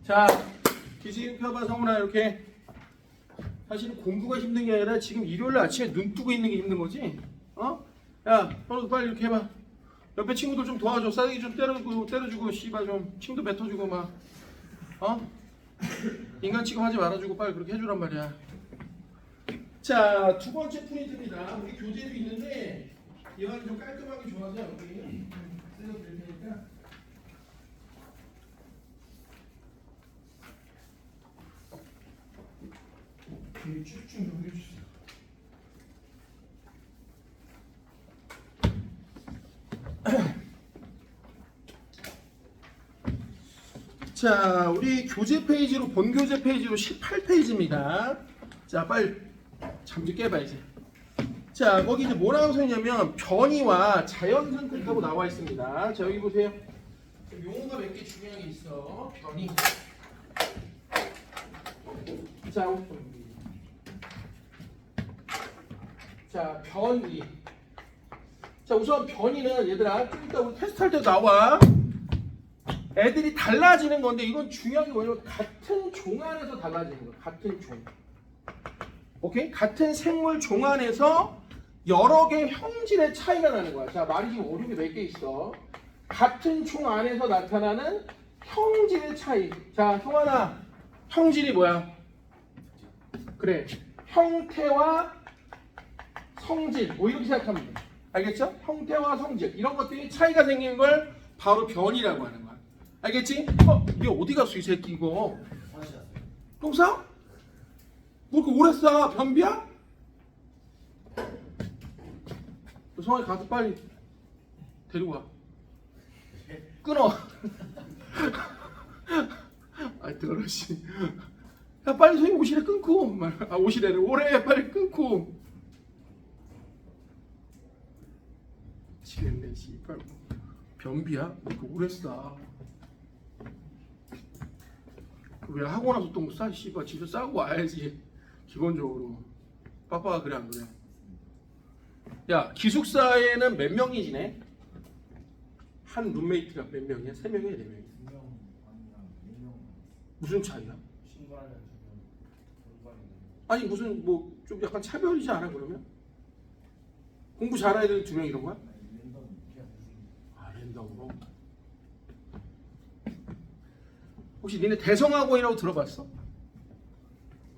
자, 기지개 펴봐 성훈아. 이렇게 사실은 공부가 힘든 게 아니라 지금 일요일 아침에 눈 뜨고 있는 게 힘든 거지. 어? 야, 너도 빨리 이렇게 해봐. 옆에 친구들 좀 도와줘. 싸대기 좀 때려주고 씨발 좀 침도 뱉어주고 막. 어? 인간 취급하지 말아주고 빨리 그렇게 해주란 말이야. 자, 두 번째 프린트입니다. 우리 교재도 있는데 이왕 좀 깔끔하게 좋아서 여기 뜯어드릴 테니까. 여기 쭉쭉 넘겨주세요. 자, 우리 교재 페이지로 본 교재 페이지로 18페이지입니다. 자, 빨리 잠 좀 깨봐 이제. 자, 거기 이제 뭐라고 써있냐면 변이와 자연 선택하고 나와 있습니다. 자, 여기 보세요. 용어가 몇 개 중요한 게 있어. 변이. 자, 변이. 자, 우선 변이는 얘들아 좀 이따 우리 테스트할 때 나와. 애들이 달라지는 건데 이건 중요한 게 뭐냐면 같은 종 안에서 달라지는 거야. 같은 종. 오케이? 같은 생물 종 안에서 여러 개 형질의 차이가 나는 거야. 자, 말이 지금 오류가 몇 개 있어. 같은 종 안에서 나타나는 형질의 차이. 자, 형아나, 형질이 뭐야? 그래, 형태와 성질. 뭐 이렇게 생각하면 돼. 알겠죠? 형태와 성질. 이런 것들이 차이가 생기는 걸 바로 변이라고 하는 거야. 알겠지? 이게 어디 갔어 이 새끼 이거? 똥 싸? 뭐 이렇게 오래 싸? 변비야? 성환이 가서 빨리 데리고 와. 끊어. 아이 들어라 씨. 야 빨리 선생님 오시래 끊고. 아 오시래를 오래 빨리 끊고. 지겠네 씨발. 변비야? 뭐 이렇게 오래 싸? 왜 하고 나서 똥 싸? 씨발 집에 싸고 와야지. 기본적으로. 빠빠가 그래 안 그래? 야, 기숙사에는 몇 명이 지내? 한 룸메이트가 몇 명이야? 3명이야? 4명이야? 무슨 차이야? 아니 무슨 뭐 좀 약간 차별이지 않아 그러면? 공부 잘하는 애들 2명 이런 거야? 아 랜덤으로? 혹시 니네 대성학원이라고 들어봤어?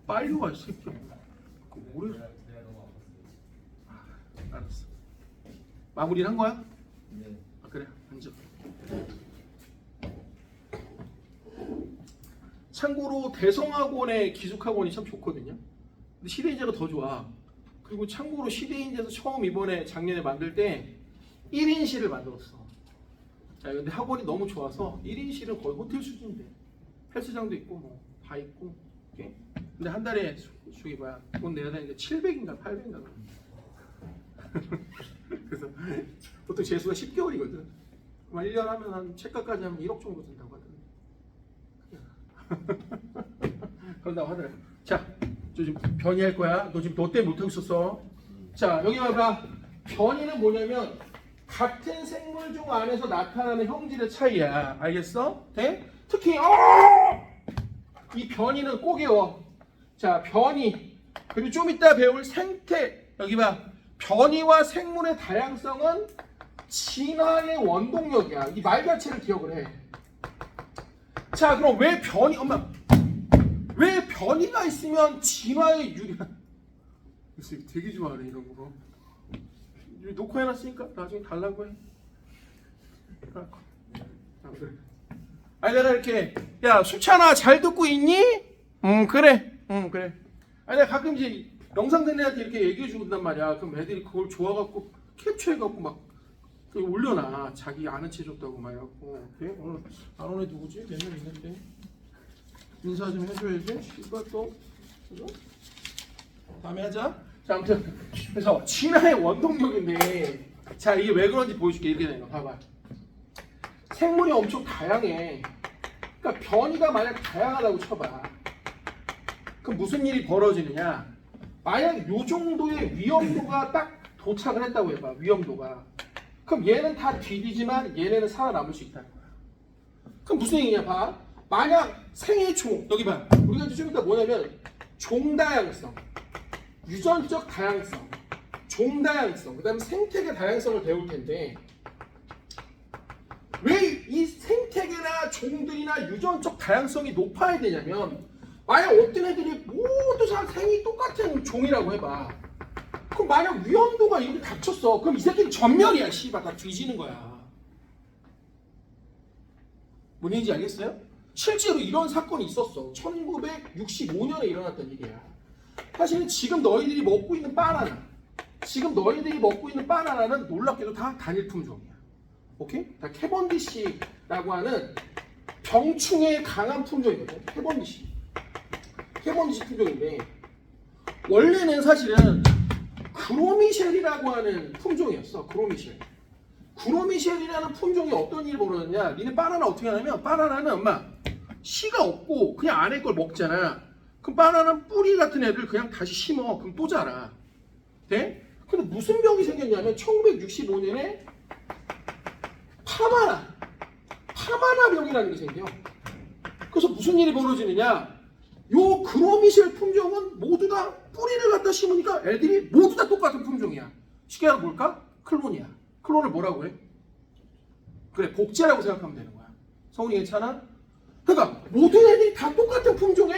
빨리 와 이 새끼야. 오래. 알았어. 마무리를 한 거야? 네. 아, 그래. 앉아. 참고로 대성학원의 기숙학원이 참 좋거든요. 근데 시대인재가 더 좋아. 그리고 참고로 시대인재에서 처음 이번에 작년에 만들 때 1인실을 만들었어. 자, 근데 학원이 너무 좋아서 1인실은 거의 호텔 수준인데 헬스장도 있고 뭐 다 있고. 오케이? 근데 한 달에 저기 뭐야 돈 내야 되는데 700인가 800인가 그래서 보통 재수가 10개월이거든. 1년 하면 한 책가까지 하면 1억 정도 든다고 하더라고. 그런다고 하더라고. 자, 저 지금 변이할 거야. 너 지금 너 때문에 못하고 있었어. 자, 여기 봐봐. 변이는 뭐냐면 같은 생물종 안에서 나타나는 형질의 차이야. 알겠어? 돼? 특히 이 변이는 꼭 외워. 자, 변이. 그리고 좀 이따 배울 생태. 여기 봐. 변이와 생물의 다양성은 진화의 원동력이야. 이 말 자체를 기억을 해. 자, 그럼 왜 변이, 엄마, 왜 변이가 있으면 진화에 유리한? 그래서 되게 좋아하네 이런 거. 녹화해놨으니까 나중에 달라고 해. 아, 그래. 아니 내가 이렇게 야 수찬아 잘 듣고 있니? 그래. 그래. 아니 내가 가끔 이제 영상 듣는 애한테 이렇게 얘기해 주단 말이야. 그럼 애들이 그걸 좋아갖고 캡처해갖고 막 올려놔. 자기 아는 체 줬다고 막 해갖고. 그래? 오늘 안 오는 애 누구지? 몇 명 있는데 인사 좀 해줘야지. 씨발 또 그죠? 다음에 하자. 자 아무튼 그래서 진화의 원동력인데 자 이게 왜 그런지 보여줄게. 이렇게 되는 거 봐봐. 생물이 엄청 다양해. 그러니까 변이가 만약 다양하다고 쳐봐. 그럼 무슨 일이 벌어지느냐? 만약 요 정도의 위험도가 딱 도착을 했다고 해봐. 위험도가. 그럼 얘는 다 뒤지지만 얘네는 살아남을 수 있다는 거야. 그럼 무슨 얘기냐? 봐. 만약 생의 종, 여기 봐. 우리가 이제 좀 이따 뭐냐면 종다양성, 유전적 다양성, 종다양성, 그 다음에 생태계 다양성을 배울 텐데 왜 이 생태계나 종들이나 유전적 다양성이 높아야 되냐면 만약 어떤 애들이 모두 다 생이 똑같은 종이라고 해봐. 그럼 만약 위험도가 이렇게 닥쳤어. 그럼 이 새끼는 전멸이야. 씨발 다 뒤지는 거야. 뭔 얘기인지 알겠어요? 실제로 이런 사건이 있었어. 1965년에 일어났던 일이야. 사실은 지금 너희들이 먹고 있는 바나나는 놀랍게도 다 단일 품종이야. 오케이? 다 캐번디시라고 하는 병충해에 강한 품종이거든. 캐번디시 품종인데 원래는 사실은 그로미셸이라고 하는 품종이었어. 그로미셸이라는 품종이 어떤 일을 벌였냐? 니네 바나나 어떻게 하냐면 바나나는 엄마 씨가 없고 그냥 안에 걸 먹잖아. 그럼 바나나 뿌리 같은 애를 그냥 다시 심어. 그럼 또 자라. 돼? 근데 무슨 병이 생겼냐면 1965년에 파마나 병이라는 게 생겨. 그래서 무슨 일이 벌어지느냐? 요 그로미셸 품종은 모두 다 뿌리를 갖다 심으니까 애들이 모두 다 똑같은 품종이야. 쉽게 말하면 뭘까? 클론이야. 클론을 뭐라고 해? 그래, 복제라고 생각하면 되는 거야. 성훈이 괜찮아? 그러니까 모든 애들이 다 똑같은 품종에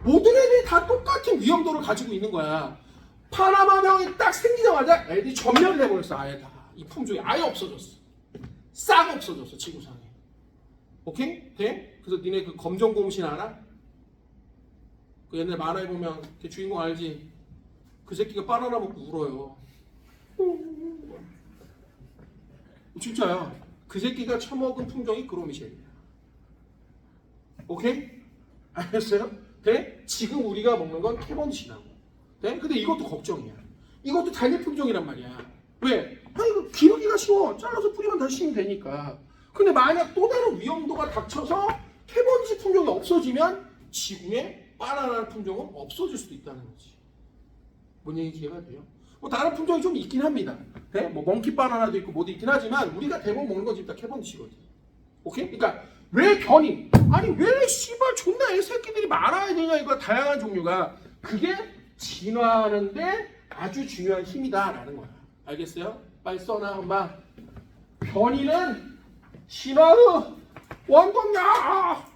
모든 애들이 다 똑같은 위험도를 가지고 있는 거야. 파나마병이 딱 생기자마자 애들이 전멸을 해버렸어. 아예 다. 이 품종이 아예 없어졌어. 싹 없어졌어. 지구상에. 오케이? 돼? 그래서 니네 그 검정곰신 알아? 그 옛날 만화에 보면 그 주인공 알지? 그 새끼가 바나나 먹고 울어요. 진짜야. 그 새끼가 처먹은 품종이 그로미셸이야. 오케이? 알겠어요? 돼? 지금 우리가 먹는 건 캐번디시라고. 돼? 근데 이것도 걱정이야. 이것도 단일 품종이란 말이야. 왜? 아니 이거 기르기가 쉬워. 잘라서 뿌리만 다시 심으면 되니까. 근데 만약 또 다른 위험도가 닥쳐서 캐번디시 품종이 없어지면 지구에 바나나 품종은 없어질 수도 있다는 거지. 뭔 얘기인지 이해가 돼요? 뭐 다른 품종이 좀 있긴 합니다. 네? 뭐 멍키 바나나도 있고 뭐도 있긴 하지만 우리가 대부분 먹는 건 지금 다 캐번디시거든. 오케이? 그러니까 왜 변이? 아니 왜 씨발 존나 애새끼들이 많아야 되냐 이거 다양한 종류가. 그게 진화하는데 아주 중요한 힘이다라는 거야. 알겠어요? 빨리 써놔 엄마. 변이는 진화의 원동력.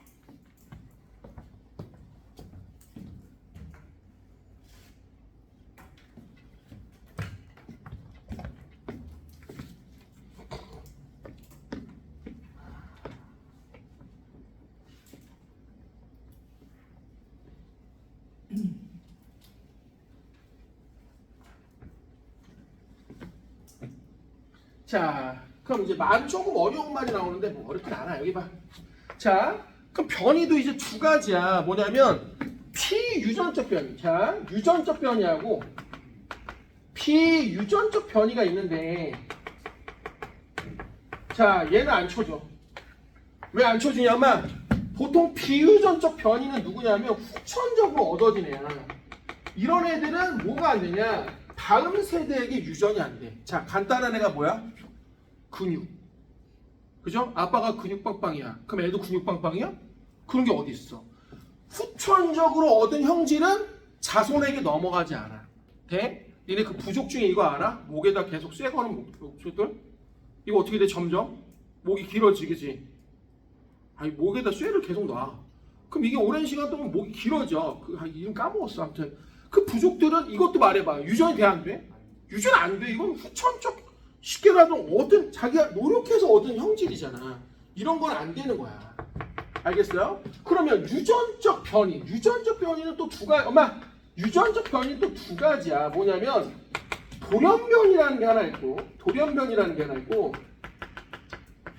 자, 그럼 이제 말 조금 어려운 말이 나오는데 뭐 어렵진 않아. 여기 봐. 자, 그럼 변이도 이제 두 가지야. 뭐냐면 피유전적 변이. 자, 유전적 변이하고 피유전적 변이가 있는데 자, 얘는 안 쳐줘. 왜 안 쳐주냐면 보통 비유전적 변이는 누구냐면 후천적으로 얻어진 애야. 이런 애들은 뭐가 안 되냐? 다음 세대에게 유전이 안 돼. 자, 간단한 애가 뭐야? 근육. 그죠? 아빠가 근육 빵빵이야. 그럼 애도 근육 빵빵이야? 그런 게 어디 있어? 후천적으로 얻은 형질은 자손에게 넘어가지 않아. 돼? 니네 그 부족 중에 이거 알아? 목에다 계속 쇠 거는 목들? 이거 어떻게 돼? 점점? 목이 길어지겠지? 아니 목에다 쇠를 계속 놔. 그럼 이게 오랜 시간 동안 목이 길어져. 이름 까먹었어. 아무튼 그 부족들은 이것도 말해봐. 유전이 돼 안 돼? 유전 안 돼. 이건 후천적 쉽게라도 얻은 자기가 노력해서 얻은 형질이잖아. 이런 건 안 되는 거야. 알겠어요? 그러면 유전적 변이는 또 두 가지. 엄마 유전적 변이는 또 두 가지야. 뭐냐면 돌연변이라는 게 하나 있고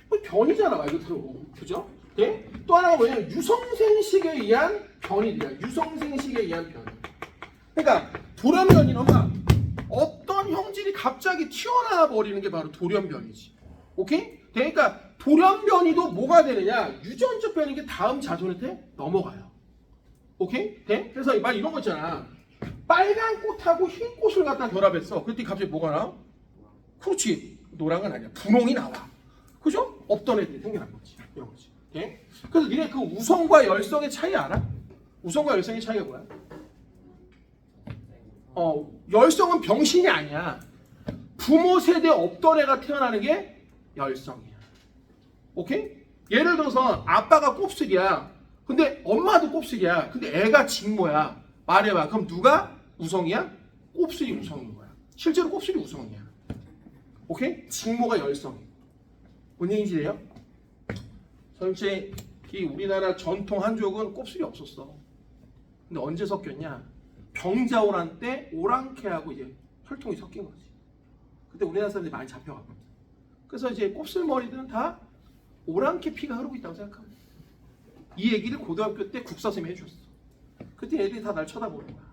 뭐 변이잖아 말 그대로. 그죠? 네? 또 하나가 뭐냐면 유성생식에 의한 변이들이야. 유성생식에 의한 변이. 그러니까 돌연변이는 엄마 어떤 형질이 갑자기 튀어나와 버리는 게 바로 돌연변이지. 오케이? 그러니까 돌연변이도 뭐가 되느냐? 유전적 변이인 게 다음 자손한테 넘어가요. 오케이? 돼? 그래서 말 이런 거 있잖아. 빨간 꽃하고 흰 꽃을 갖다 결합했어. 그랬더니 갑자기 뭐가 나와? 그렇지. 노란 건 아니야. 분홍이 나와. 그죠? 없던 애들이 생겨난 거지. 이런 거지. 예? 그래서 니네 그 우성과 열성의 차이 알아? 우성과 열성의 차이가 뭐야? 열성은 병신이 아니야. 부모 세대 없던 애가 태어나는 게 열성이야. 오케이? 예를 들어서 아빠가 곱슬이야. 근데 엄마도 곱슬이야. 근데 애가 직모야. 말해봐. 그럼 누가 우성이야? 곱슬이 우성인 거야. 실제로 곱슬이 우성이야. 오케이? 직모가 열성. 뭔 얘기인지 해요? 솔직히 우리나라 전통 한족은 곱슬이 없었어. 근데 언제 섞였냐? 병자호란 때 오랑캐하고 이제 혈통이 섞인 거지. 그때 우리나라 사람들이 많이 잡혀갔거든. 그래서 이제 곱슬머리들은 다 오랑캐 피가 흐르고 있다고 생각하면 돼. 이 얘기를 고등학교 때 국사쌤이 해줬어. 그때 애들이 다 날 쳐다보는 거야.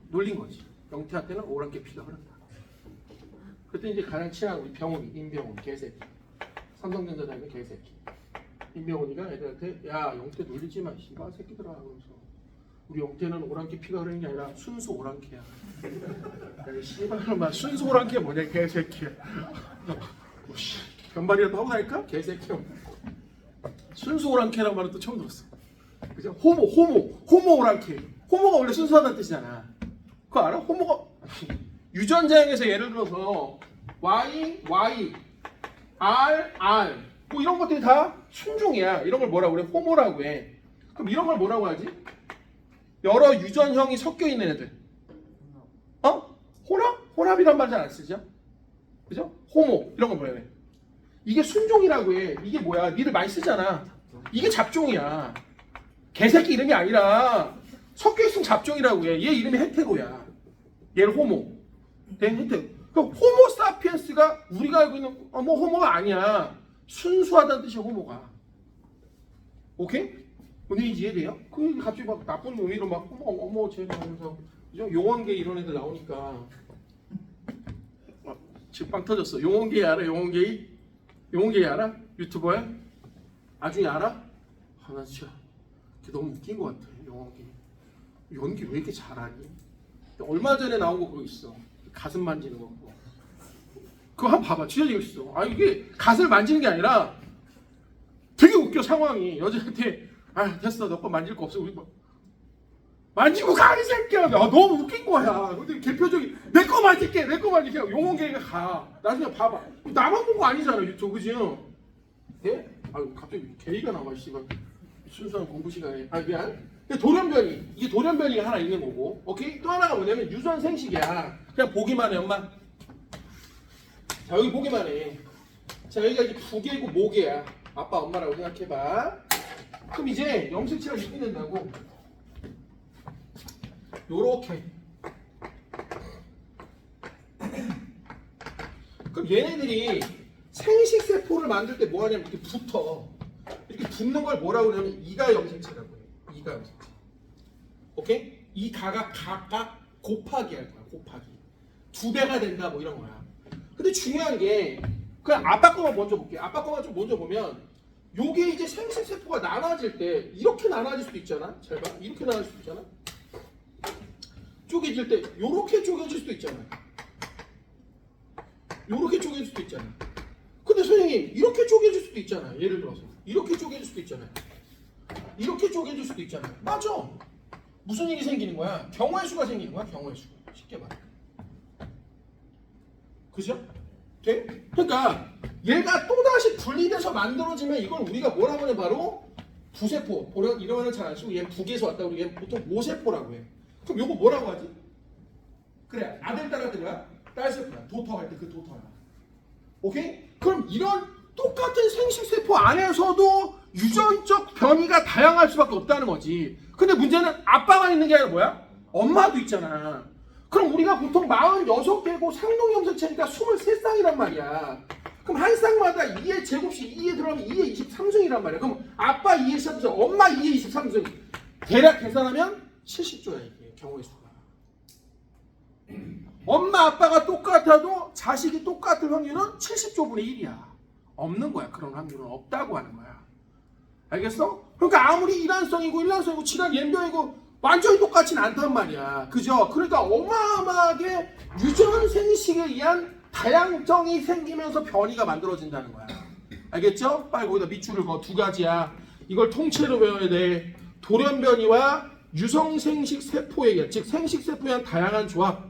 놀린 거지. 영태한테는 오랑캐 피가 흐른다. 그때 이제 가장 친한 우리 병훈이, 임병훈, 개새끼. 삼성전자 다니는 개새끼. 임병훈이가 애들한테 야 영태 놀리지 마 씨발 새끼들아 그러면서 우리 영태는 오랑캐 피가 흐르는 게 아니라 순수 오랑캐야. 야 씨발 막 순수 오랑캐 뭐냐 개새끼야. 변발이라도 하고 다닐까? 개새끼야. 순수 오랑캐라는 말은 또 처음 들었어. 그죠? 호모 오랑캐. 호모가 원래 순수하다는 뜻이잖아. 그거 알아? 호모가 유전자형에서 예를 들어서 Y, R 뭐 이런 것들이 다 순종이야. 이런 걸 뭐라고 그래? 호모라고 해. 그럼 이런 걸 뭐라고 하지? 여러 유전형이 섞여 있는 애들. 혼합이란 말 잘 안 쓰죠? 그죠? 호모 이런 거 뭐야? 이게 순종이라고 해. 이게 뭐야? 니들 많이 쓰잖아. 이게 잡종이야. 개새끼 이름이 아니라 섞여 있으면 잡종이라고 해. 얘 이름이 헤테로야. 얘는 호모. 헤테로. 그럼 호모 사피엔스가 우리가 알고 있는 뭐 호모가 아니야. 순수하다는 뜻이야 호모가. 오케이? 오늘 이해돼요? 그 갑자기 막 나쁜 의미로 막 어머 쟤는 하면서 용원계 이런 애들 나오니까 지금 빵 터졌어. 용원계 알아? 용원계 알아? 유튜버야? 아중이 알아? 나 진짜 너무 웃긴 것 같아. 용원계 연기 왜 이렇게 잘하니? 얼마 전에 나온 거 그거 있어. 가슴 만지는 거. 그거 한번 봐봐. 진짜 재밌어. 이게 가슴을 만지는 게 아니라 되게 웃겨 상황이. 여자한테 됐어 너 거 만질 거 없어. 우리 뭐 만지고 가 이 새끼야. 너무 웃긴 거야. 근데 개표적인 내 거 만질게. 용원계가 가. 나중에 봐봐. 나만 본 거 아니잖아 유튜브 그지? 예? 갑자기 게이가 나와 씨발. 순수한 공부 시간에. 미안. 돌연변이. 이게 돌연변이가 하나 있는 거고. 오케이? 또 하나가 뭐냐면 유전 생식이야. 그냥 보기만 해 엄마. 자 여기 보기만 해. 자 여기가 이제 부계고 모계야. 아빠 엄마라고 생각해봐. 그럼 이제 염색체가 이렇게 된다고. 요렇게. 그럼 얘네들이 생식세포를 만들 때 뭐 하냐면 이렇게 붙어. 이렇게 붙는 걸 뭐라고 그러냐면 이가 염색체라고 해. 이가 염색체. 오케이? 이 가가 각각 곱하기 할 거야. 곱하기. 2배가 된다 뭐 이런 거야. 근데 중요한 게 그냥 아빠 거만 먼저 볼게. 아빠 거만 좀 먼저 보면 요게 이제 생식세포가 나눠질 때 이렇게 나눠질 수도 있잖아. 잘 봐. 이렇게 나눠질 수도 있잖아. 쪼개질 때 요렇게 쪼개질 수도 있잖아. 요렇게 쪼개질 수도 있잖아. 근데 선생님 이렇게 쪼개질 수도 있잖아. 예를 들어서 이렇게 쪼개질 수도 있잖아요. 이렇게 쪼개질 수도 있잖아요. 맞아. 무슨 일이 생기는 거야? 경우의 수가 생기는 거야. 경우의 수가. 쉽게 말해. 그죠? 돼? 그러니까 얘가 또다시 분리돼서 만들어지면 이걸 우리가 뭐라고 해? 바로 부세포. 이런 거는 잘 안 쓰고 얘는 북에서 왔다 그러고 얘는 보통 모세포라고 해. 그럼 요거 뭐라고 하지? 그래 아들 딸 할 때 뭐야? 딸세포야. 도터 할 때 그 도터야. 오케이? 그럼 이런 똑같은 생식세포 안에서도 유전적 변이가 다양할 수밖에 없다는 거지. 근데 문제는 아빠가 있는 게 아니라 뭐야? 엄마도 있잖아. 그럼 우리가 보통 46개고 상동염색체니까 23쌍이란 말이야. 그럼 한 쌍마다 2의 제곱씩 2에 들어가면 2의 23승이란 말이야. 그럼 아빠 2의 23승, 엄마 2의 23승. 대략 계산하면 70조야 이게 경우의 수가. 엄마 아빠가 똑같아도 자식이 똑같을 확률은 70조분의 1이야. 없는 거야. 그런 확률은 없다고 하는 거야. 알겠어? 그러니까 아무리 일란성이고 질환 연병이고 완전히 똑같지는 않단 말이야. 그죠? 그러니까 어마어마하게 유전 생식에 의한 다양성이 생기면서 변이가 만들어진다는 거야. 알겠죠? 빨리 거기다 밑줄을 그어. 두 가지야. 이걸 통째로 외워야 돼. 돌연변이와 유성생식 세포에 의한, 즉 생식세포에 의한 다양한 조합.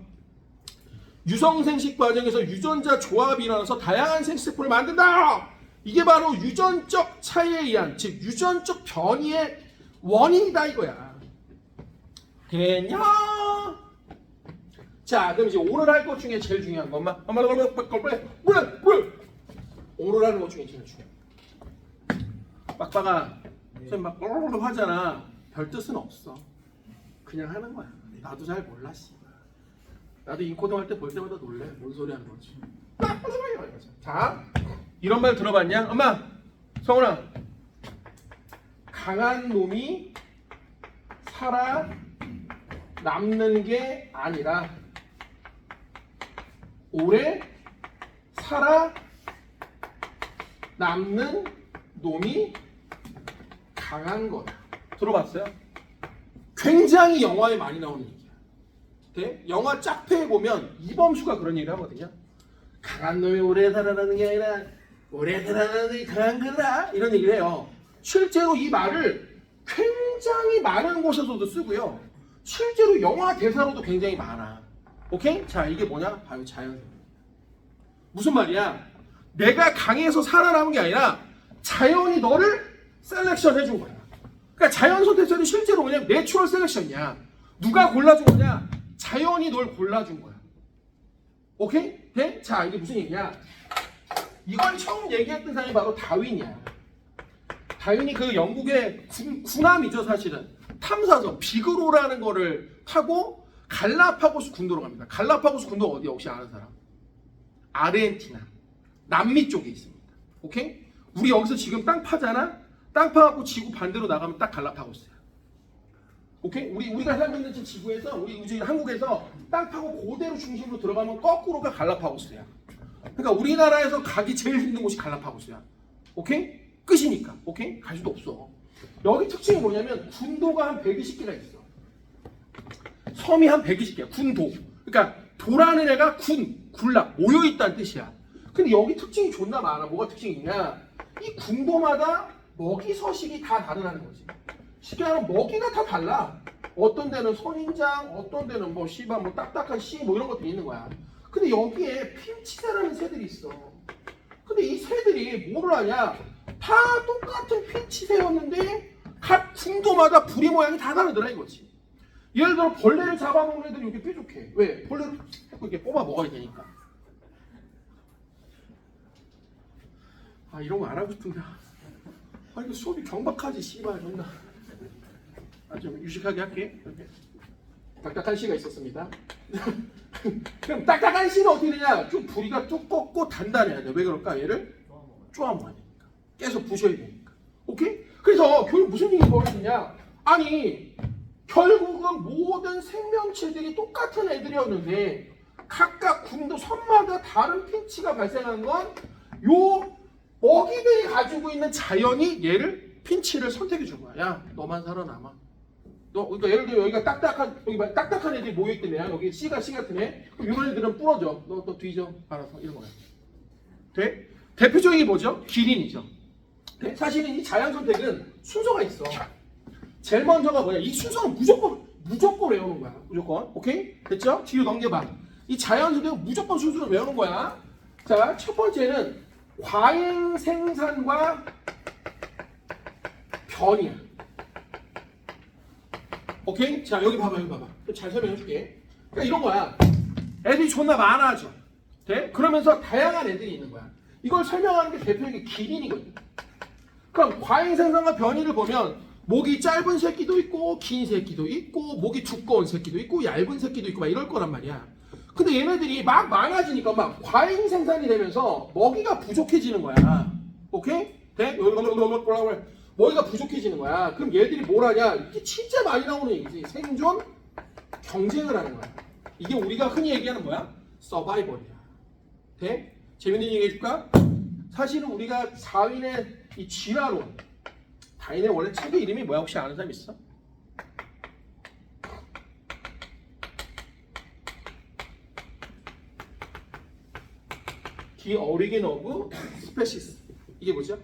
유성생식 과정에서 유전자 조합이 일어나서 다양한 생식세포를 만든다. 이게 바로 유전적 차이에 의한, 즉 유전적 변이의 원인이다 이거야. 됐냐? 자, 그럼 이제 오늘 할 것 중에 제일 중요한 거, 엄마 오늘 하는 것 중에 제일 중요한 거. 빡빡아, 선생님 막 하잖아. 별 뜻은 없어. 그냥 하는 거야. 나도 잘 몰라, 씨. 나도 인코딩 할 때 볼 때마다 놀래. 뭔 소리 하는 거지? 자, 이런 말 들어봤냐? 엄마, 성훈아, 강한 놈이 살아 남는 게 아니라 오래 살아 남는 놈이 강한 거다. 들어봤어요? 굉장히 영화에 많이 나오는 얘기야. 네? 영화 짝패에 보면 이범수가 그런 얘기를 하거든요. 강한 놈이 오래 살아나는 게 아니라 오래 살아나는 놈이 강한 거다. 이런 얘기를 해요. 실제로 이 말을 굉장히 많은 곳에서도 쓰고요. 실제로 영화 대사로도 굉장히 많아. 오케이? 자, 이게 뭐냐? 바로 자연선. 무슨 말이야? 내가 강해서 살아남은 게 아니라 자연이 너를 셀렉션 해준 거야. 그러니까 자연 선택설이 실제로 뭐냐면 내추럴 셀렉션이야. 누가 골라준 거냐? 자연이 널 골라준 거야. 오케이? 네? 자, 이게 무슨 얘기냐? 이걸 처음 얘기했던 사람이 바로 다윈이야. 다윈이 그 영국의 군함이죠, 사실은. 탐사선 비그로라는 거를 타고 갈라파고스 군도로 갑니다. 갈라파고스 군도가 어디 혹시 아는 사람? 아르헨티나, 남미 쪽에 있습니다. 오케이? 우리 여기서 지금 땅 파잖아? 땅 파갖고 지구 반대로 나가면 딱 갈라파고스야. 오케이? 우리가 살고 있는 지구에서, 우리 한국에서 땅 파고 그대로 중심으로 들어가면 거꾸로가 갈라파고스야. 그러니까 우리나라에서 가기 제일 힘든 곳이 갈라파고스야. 오케이? 끝이니까. 오케이? 갈 수도 없어. 여기 특징이 뭐냐면 군도가 한 120개가 있어. 섬이 한 120개야. 군도. 그러니까 도라는 애가 군락 모여있다는 뜻이야. 근데 여기 특징이 존나 많아. 뭐가 특징이 있냐? 이 군도마다 먹이 서식이 다 다르다는 거지. 쉽게 말하면 먹이가 다 달라. 어떤 데는 선인장, 어떤 데는 뭐 씨발 뭐 딱딱한 씨 뭐 이런 것들이 있는 거야. 근데 여기에 핀치새라는 새들이 있어. 근데 이 새들이 뭐를 하냐? 다 똑같은 핀치새였는데 각 군도마다 부리 모양이 다 다르더라 이거지. 예를 들어 벌레를 잡아먹는 애들이 이렇게 뾰족해. 왜? 벌레를 이렇게 뽑아 먹어야 되니까. 아, 이런 거 안 하고 싶은데. 아, 이거 수업이 경박하지 씨발 존나. 아, 좀 유식하게 할게. 이렇게. 딱딱한 씨가 있었습니다. 그럼 딱딱한 씨는 어떻게 되냐? 좀 부리가 두껍고 단단해야 돼. 왜 그럴까? 얘를 쪼아 먹어야 되니까. 계속 부셔야 되니까. 오케이? 그래서 결국 무슨 일이 벌어지냐? 아니, 결국은 모든 생명체들이 똑같은 애들이었는데 각각 군도 섬마다 다른 핀치가 발생한 건 요 먹이들이 가지고 있는 자연이 얘를 핀치를 선택해 준 거야. 야, 너만 살아남아. 너, 그러니까 예를 들어 여기가 딱딱한 애들이 모여있던 애야. 여기 C 같은 애. 그럼 이런 애들은 부러져. 너 뒤져. 알아서. 이런 거야. 돼? 대표적인 게 뭐죠? 기린이죠. 돼? 사실은 이 자연 선택은 순서가 있어. 제일 먼저가 뭐냐? 이 순서는 무조건 외우는 거야. 무조건. 오케이? 됐죠? 뒤로 넘겨봐. 이 자연 선택은 무조건 순서를 외우는 거야. 자, 첫 번째는 과잉 생산과 변이야. 오케이? 자, 여기 봐봐. 잘 설명해 줄게. 그러니까 이런 거야. 애들이 존나 많아져. 돼? 그러면서 다양한 애들이 있는 거야. 이걸 설명하는 게 대표적인 기린이거든. 그럼 과잉 생산과 변이를 보면 목이 짧은 새끼도 있고 긴 새끼도 있고 목이 두꺼운 새끼도 있고 얇은 새끼도 있고 막 이럴 거란 말이야. 근데 얘네들이 막 많아지니까 막 과잉 생산이 되면서 먹이가 부족해지는 거야. 오케이? 돼? 먹이가 부족해지는 거야. 그럼 얘들이 뭘 하냐? 이게 진짜 많이 나오는 얘기지. 생존 경쟁을 하는 거야. 이게 우리가 흔히 얘기하는 뭐야? 서바이벌이야. 돼? 재밌는 얘기 해줄까? 사실은 우리가 다윈의 이 진화론, 다윈의 원래 책의 이름이 뭐야? 혹시 아는 사람 있어? The Origin of Species. 이게 뭐죠?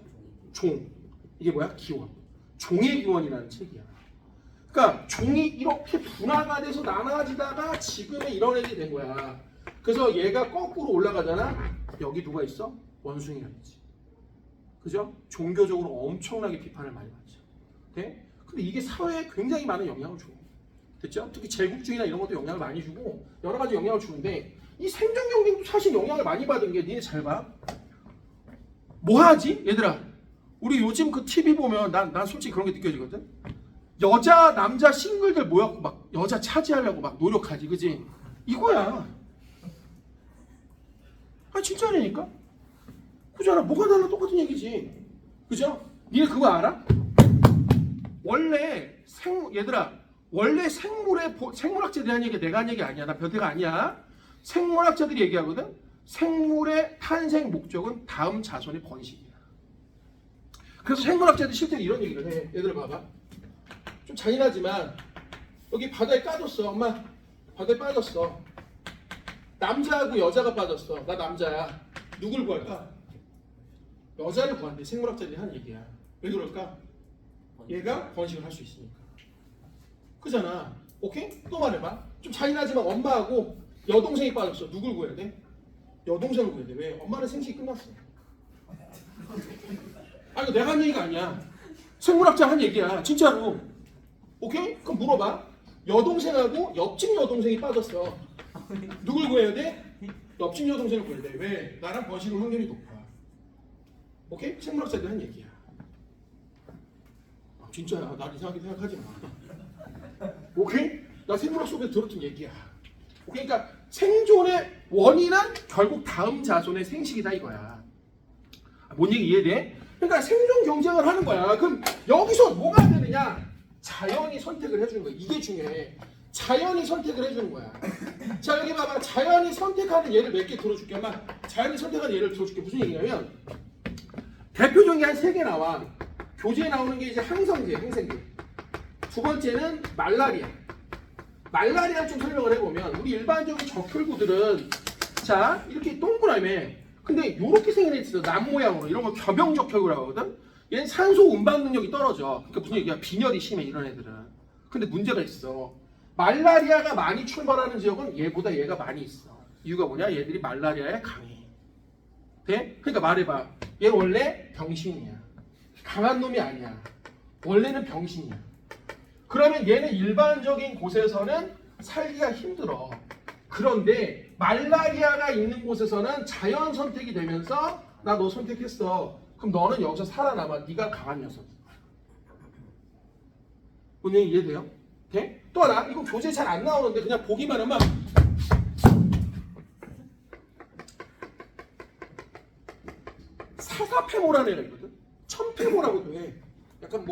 종. 이게 뭐야? 기원. 종의 기원이라는 책이야. 그러니까 종이 이렇게 분화가 돼서 나눠지다가 지금의 이런 애들이 된 거야. 그래서 얘가 거꾸로 올라가잖아. 여기 누가 있어? 원숭이가 있지. 그죠? 종교적으로 엄청나게 비판을 많이 받죠. 네? 근데 이게 사회에 굉장히 많은 영향을 줘. 됐죠? 특히 제국주의나 이런 것도 영향을 많이 주고 여러 가지 영향을 주는데 이 생존 경쟁도 사실 영향을 많이 받은 게 니네 잘 봐. 뭐 하지? 얘들아. 우리 요즘 그 TV 보면 난 솔직히 그런 게 느껴지거든. 여자 남자 싱글들 모여갖고 막 여자 차지하려고 막 노력하지. 그지? 이거야. 아 진짜라니까? 그잖아. 뭐가 달라? 똑같은 얘기지. 그죠? 니네 그거 알아? 원래 얘들아 원래 생물학자들이 한 얘기 내가 한 얘기 아니야. 나 변태가 아니야. 생물학자들이 얘기하거든. 생물의 탄생 목적은 다음 자손의 번식이야. 그래서 생물학자들이 실제로 이런 얘기를 해. 얘들 봐봐. 좀 잔인하지만 여기 바다에 까졌어. 엄마 바다에 빠졌어. 남자하고 여자가 빠졌어. 나 남자야. 누굴 구할까? 여자를 구한대. 생물학자들이 하는 얘기야. 왜 그럴까? 얘가 번식을 할 수 있으니까. 그잖아. 오케이? 또 말해봐. 좀 잔인하지만 엄마하고 여동생이 빠졌어. 누굴 구해야 돼? 여동생을 구해야 돼. 왜? 엄마는 생식이 끝났어. 아 이거 내가 한 얘기가 아니야. 생물학자 한 얘기야. 진짜로. 오케이? 그럼 물어봐. 여동생하고 옆집 여동생이 빠졌어. 누굴 구해야 돼? 옆집 여동생을 구해야 돼. 왜? 나랑 번식을 확률이 높아. 오케이? 생물학자들이 한 얘기야. 아, 진짜야. 나 이상하게 생각하지 마. 오케이? 나 생물학 수업에서 들었던 얘기야. 오케이? 그러니까 생존의 원인은 결국 다음 자손의 생식이다 이거야. 뭔 얘기 이해돼? 그러니까 생존 경쟁을 하는 거야. 그럼 여기서 뭐가 되느냐? 자연이 선택을 해주는 거야. 이게 중요해. 자연이 선택을 해주는 거야. 자 여기 봐봐. 자연이 선택하는 예를 몇 개 들어줄게. 아마 자연이 선택하는 예를 들어줄게. 무슨 얘기냐면 대표적인 게 한 3개 나와. 교재에 나오는 게 이제 항생제. 두 번째는 말라리아. 말라리아 좀 설명을 해보면 우리 일반적인 적혈구들은 자 이렇게 동그라미 근데 이렇게 생긴 애 있어. 남 모양으로. 이런 거 겸용적혈구라고 하거든. 얘는 산소 운반 능력이 떨어져. 그러니까 무슨 얘기야? 빈혈이 심해 이런 애들은. 근데 문제가 있어. 말라리아가 많이 출발하는 지역은 얘보다 얘가 많이 있어. 이유가 뭐냐? 얘들이 말라리아에 강해. 돼? 그러니까 말해봐. 얘는 원래 병신이야. 강한 놈이 아니야. 원래는 병신이야. 그러면 얘는 일반적인 곳에서는 살기가 힘들어. 그런데 말라리아가 있는 곳에서는 자연 선택이 되면서 나 너 선택했어. 그럼 너는 여기서 살아남아. 네가 강한 녀석. 오늘 이해돼요? 돼? 또 하나. 이거 교재에 잘 안 나오는데 그냥 보기만 하면 사사페모라는 애가 있거든. 천페모라고도 해. 약간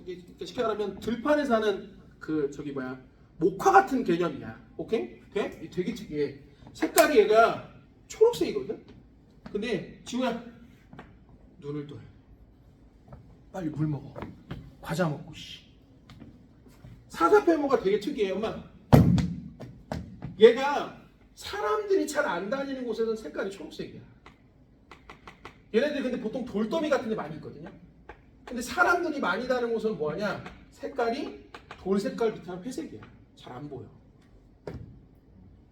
이렇게 쉽게 말하면 들판에 사는 그 저기 뭐야 목화 같은 개념이야. 오케이? 돼? 되게 특이해. 색깔이 얘가 초록색이거든. 근데 지우야 눈을 떠. 빨리 물 먹어. 과자 먹고 씨. 사사페모가 되게 특이해. 엄마. 얘가 사람들이 잘 안 다니는 곳에서는 색깔이 초록색이야. 얘네들이 근데 보통 돌더미 같은 데 많이 있거든요. 근데 사람들이 많이 다니는 곳은 뭐하냐? 색깔이 돌 색깔 비슷한 회색이야. 잘 안 보여.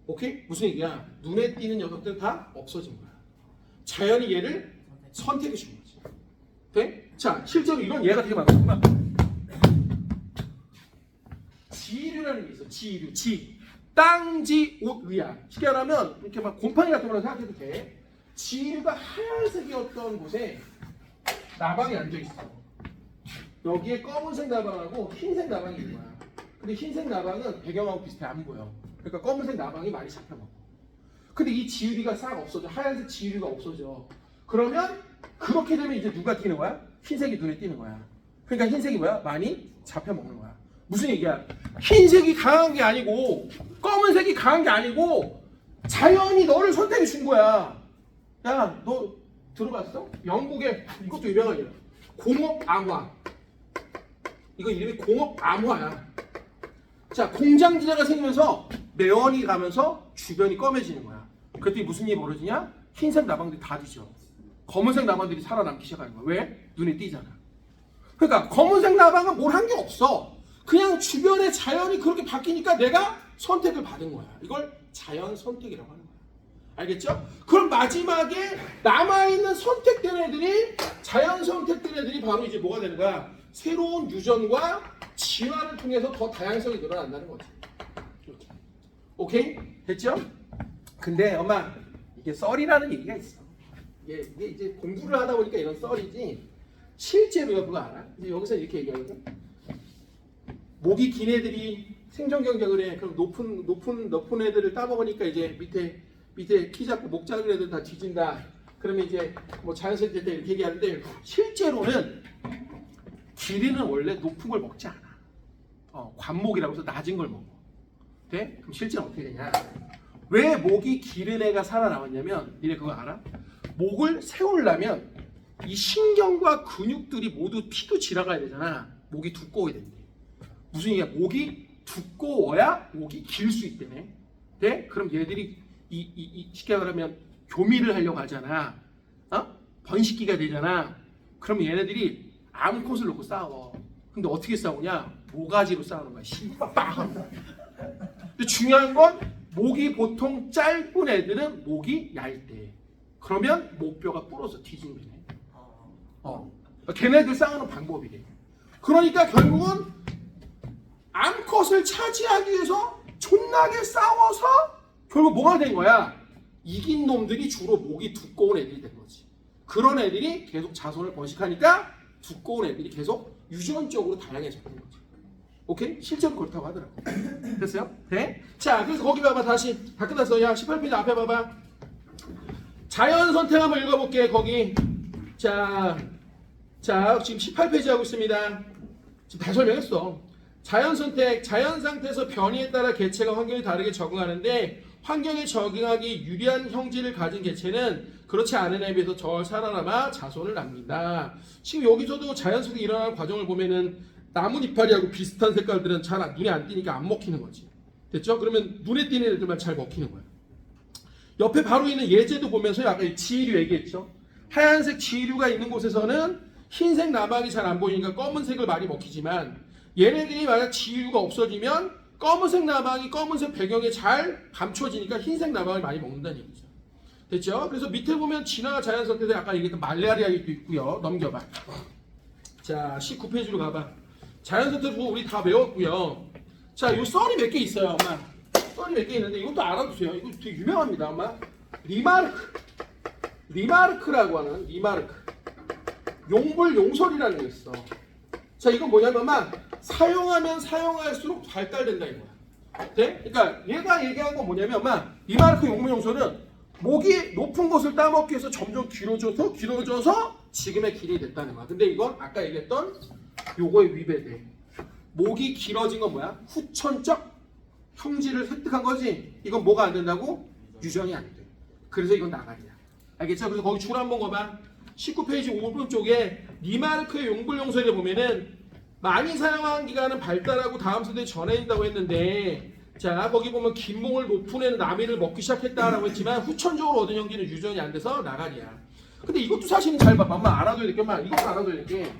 오케이? 무슨 얘기야? 눈에 띄는 녀석들은 다 없어진 거야. 자연이 얘를 선택해 준 거지. 돼? 자, 실제로 이런 예가 되게 많거든요. 지류라는 게 있어. 지류. 땅지, 옷, 의야. 쉽게 말하면 이렇게 막 곰팡이 같은 거라고 생각해도 돼. 지류가 하얀색이었던 곳에 나방이 앉아있어. 여기에 검은색 나방하고 흰색 나방이 있는 거야. 근데 흰색 나방은 배경하고 비슷해. 안 보여. 그러니까 검은색 나방이 많이 잡혀먹어. 근데 이 지유리가 싹 없어져. 하얀색 지유리가 없어져. 그러면 그렇게 되면 이제 누가 띄는 거야? 흰색이 눈에 띄는 거야. 그러니까 흰색이 뭐야? 많이 잡혀먹는 거야. 무슨 얘기야? 흰색이 강한 게 아니고 검은색이 강한 게 아니고 자연이 너를 선택해 준 거야. 야, 너 들어봤어? 영국에 이것도 유명한 일이야. 공업암화. 이거 이름이 공업암화야. 자, 공장지대가 생기면서 매연이 가면서 주변이 검해지는 거야. 그랬더니 무슨 일이 벌어지냐? 흰색 나방들이 다 뒤져. 검은색 나방들이 살아남기 시작하는 거야. 왜? 눈에 띄잖아. 그러니까 검은색 나방은 뭘 한 게 없어. 그냥 주변의 자연이 그렇게 바뀌니까 내가 선택을 받은 거야. 이걸 자연 선택이라고 하는 거야. 알겠죠? 그럼 마지막에 남아있는 선택된 애들이, 자연 선택된 애들이 바로 이제 뭐가 되는 거야? 새로운 유전과 진화를 통해서 더 다양성이 늘어난다는 거지. 이렇게. 오케이? 됐죠? 근데 엄마, 이게 썰이라는 얘기가 있어. 이게 이제 공부를 하다 보니까 이런 썰이지, 실제로요, 그거 알아? 이제 여기서 이렇게 얘기하거든. 목이 긴 애들이 생존 경쟁을 해. 그럼 높은 애들을 따먹으니까 이제 밑에 키 작고 목 작은 애들 다 뒤진다. 그러면 이제 뭐 자연스럽게 때 이렇게 얘기하는데, 실제로는 기린은 원래 높은 걸 먹지 않아. 관목이라고 해서 낮은 걸 먹어. 돼? 그럼 실제로 어떻게 되냐? 왜 목이 기른 애가 살아남았냐면, 니네 그거 알아? 목을 세우려면 이 신경과 근육들이 모두 피도 지나가야 되잖아. 목이 두꺼워야 된대. 무슨 얘기야? 목이 두꺼워야 목이 길 수 있다네. 네? 그럼 얘들이 쉽게 말하면 교미를 하려고 하잖아. 번식기가 되잖아. 그럼 얘네들이 암컷을 놓고 싸워. 근데 어떻게 싸우냐? 모가지로 싸우는 거야. 씨빡. 근데 중요한 건 목이 보통 짧은 애들은 목이 얇대. 그러면 목뼈가 부러져 뒤진대네. 걔네들 싸우는 방법이래. 그러니까 결국은 암컷을 차지하기 위해서 존나게 싸워서 결국 뭐가 된 거야? 이긴 놈들이 주로 목이 두꺼운 애들이 된 거지. 그런 애들이 계속 자손을 번식하니까 두꺼운 애들이 계속 유전적으로 다양해졌던 거지. 오케이? 실제로 그렇다고 하더라고. 됐어요? 네? 자, 그래서 거기 봐봐. 다시 다 끝났어. 야, 18페이지 앞에 봐봐. 자연 선택 한번 읽어볼게. 거기. 자, 지금 18페이지 하고 있습니다. 지금 다 설명했어. 자연 선택, 자연 상태에서 변이에 따라 개체가 환경에 다르게 적응하는데, 환경에 적응하기 유리한 형질을 가진 개체는 그렇지 않은 애에 비해서 덜 살아남아 자손을 남긴다. 지금 여기서도 자연 속에 일어나는 과정을 보면은 나뭇이파리하고 비슷한 색깔들은 잘 눈에 안 띄니까 안 먹히는 거지. 됐죠? 그러면 눈에 띄는 애들만 잘 먹히는 거야. 옆에 바로 있는 예제도 보면서 아까 지위류 얘기했죠. 하얀색 지위류가 있는 곳에서는 흰색 나방이 잘 안 보이니까 검은색을 많이 먹히지만, 얘네들이 만약 지위류가 없어지면 검은색 나방이 검은색 배경에 잘 감춰지니까 흰색 나방을 많이 먹는다는 얘기죠. 됐죠? 그래서 밑에 보면 진화 자연 선택에서 아까 얘기했던 말라리아도 있고요. 넘겨봐. 자, 19페이지로 가봐. 자연 선택 보고 우리 다 외웠고요. 자, 요 썰이 몇 개 있어요, 엄마. 썰이 몇 개 있는데 이것도 알아두세요. 이거 되게 유명합니다, 엄마. 리마르크라고 하는 리마르크. 용불용설이라는 게 있어. 자, 이건 뭐냐면 엄마, 사용하면 사용할수록 발달된다 이거야. 네? 그러니까 얘가 얘기한 건 뭐냐면 엄마, 리마르크 용불용설은 목이 높은 것을 따먹기 위해서 점점 길어져서 지금의 길이 됐다는 거야. 근데 이건 아까 얘기했던 요거에 위배돼. 목이 길어진 건 뭐야? 후천적 형질을 획득한 거지. 이건 뭐가 안 된다고? 유전이 안 돼. 그래서 이건 나가리야. 알겠죠? 그래서 거기 줄 한번 봐봐. 19페이지 오른쪽에 리마르크의 용불용설에 보면은 많이 사용한 기간은 발달하고 다음 세대에 전해진다고 했는데, 자, 거기 보면 긴 목을 높은 애는 나미를 먹기 시작했다라고 했지만 후천적으로 얻은 형질은 유전이 안 돼서 나가리야. 근데 이것도 사실은 잘 봐봐. 엄마 알아둬야 될 게, 엄마 이것도 알아둬야 될 게,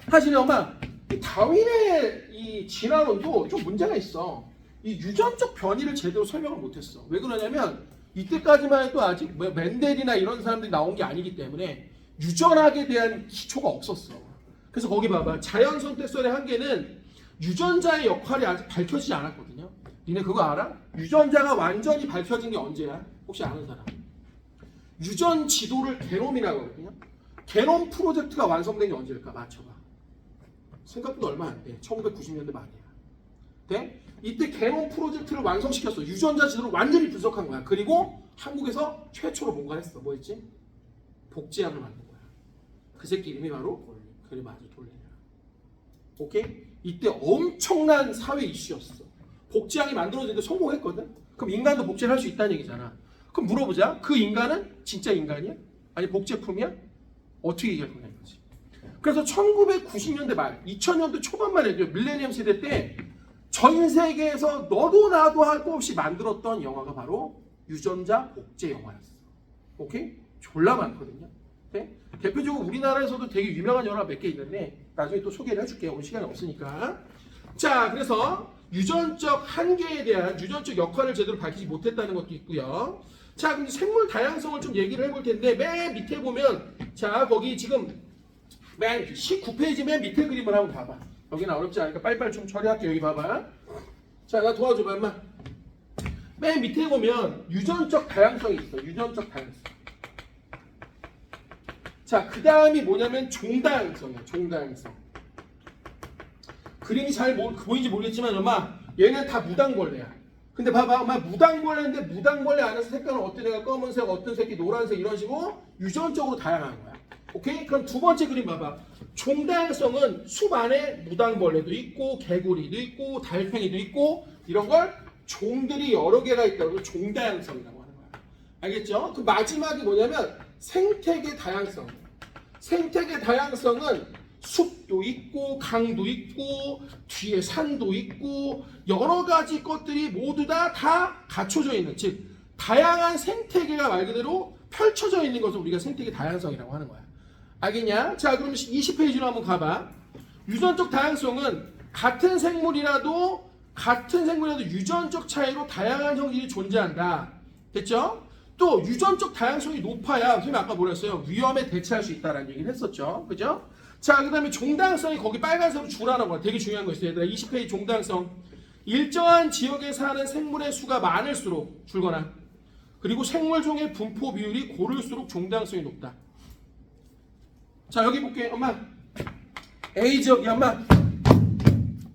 사실은 엄마 이 다윈의 이 진화론도 좀 문제가 있어. 이 유전적 변이를 제대로 설명을 못했어. 왜 그러냐면 이때까지만 해도 아직 멘델이나 이런 사람들이 나온 게 아니기 때문에 유전학에 대한 기초가 없었어. 그래서 거기 봐봐. 자연 선택설의 한계는 유전자의 역할이 아직 밝혀지지 않았거든요. 니네 그거 알아? 유전자가 완전히 밝혀진 게 언제야? 혹시 아는 사람? 유전 지도를 게놈이라고 하거든요. 게놈 프로젝트가 완성된 게 언제일까? 맞춰봐. 생각보다 얼마 안 돼. 1990년대 말이야. 네? 이때 게놈 프로젝트를 완성시켰어. 유전자 지도를 완전히 분석한 거야. 그리고 한국에서 최초로 뭔가 했어. 뭐 했지? 복제약을 만든 거야. 그 새끼 이름이 바로 그래, 맞아, 돌리야. 오케이? 이때 엄청난 사회 이슈였어. 복제약이 만들어지는데 성공했거든? 그럼 인간도 복제를 할 수 있다는 얘기잖아. 그럼 물어보자. 그 인간은 진짜 인간이야? 아니 복제품이야? 어떻게 얘기할 거냐 이거지. 그래서 1990년대 말, 2000년대 초반만 해도 밀레니엄 세대 때 전 세계에서 너도 나도 할 거 없이 만들었던 영화가 바로 유전자 복제 영화였어. 오케이? 졸라 많거든요. 네? 대표적으로 우리나라에서도 되게 유명한 연화 몇 개 있는데 나중에 또 소개를 해줄게. 오늘 시간이 없으니까. 자, 그래서 유전적 한계에 대한 유전적 역할을 제대로 밝히지 못했다는 것도 있고요. 자, 그럼 생물 다양성을 좀 얘기를 해볼 텐데 맨 밑에 보면 자, 거기 지금 맨 19페이지 맨 밑에 그림을 한번 봐봐. 여기는 어렵지 않으니까 빨리빨리 좀 처리할게. 여기 봐봐. 자, 나 도와줘봐, 엄마. 맨 밑에 보면 유전적 다양성이 있어. 유전적 다양성. 자, 그 다음이 뭐냐면 종다양성이야. 종다양성. 그림이 잘 보이는지 모르겠지만 엄마 얘는 다 무당벌레야. 근데 봐봐 엄마 무당벌레인데 무당벌레 안에서 색깔은 어떤 애가 검은색, 어떤 색이 노란색 이런 식으로 유전적으로 다양한 거야. 오케이? 그럼 두 번째 그림 봐봐. 종다양성은 숲 안에 무당벌레도 있고 개구리도 있고 달팽이도 있고 이런 걸 종들이 여러 개가 있다고 종다양성이라고 하는 거야. 알겠죠? 그 마지막이 뭐냐면 생태계 다양성. 생태계 다양성은 숲도 있고 강도 있고 뒤에 산도 있고 여러 가지 것들이 모두 다 갖춰져 있는, 즉 다양한 생태계가 말 그대로 펼쳐져 있는 것을 우리가 생태계 다양성이라고 하는 거야. 알겠냐? 자, 그럼 20페이지로 한번 가봐. 유전적 다양성은 같은 생물이라도 유전적 차이로 다양한 형질이 존재한다. 됐죠? 또 유전적 다양성이 높아야 선생님 아까 뭐라 했어요? 위험에 대처할 수 있다라는 얘기를 했었죠. 그죠? 자, 그 다음에 종다양성이 거기 빨간색으로 주라는 거야. 되게 중요한 거 있어요. 얘들아 20페이지 종다양성. 일정한 지역에 사는 생물의 수가 많을수록 줄거나 그리고 생물종의 분포 비율이 고를수록 종다양성이 높다. 자, 여기 볼게. 엄마 A지역이야 엄마.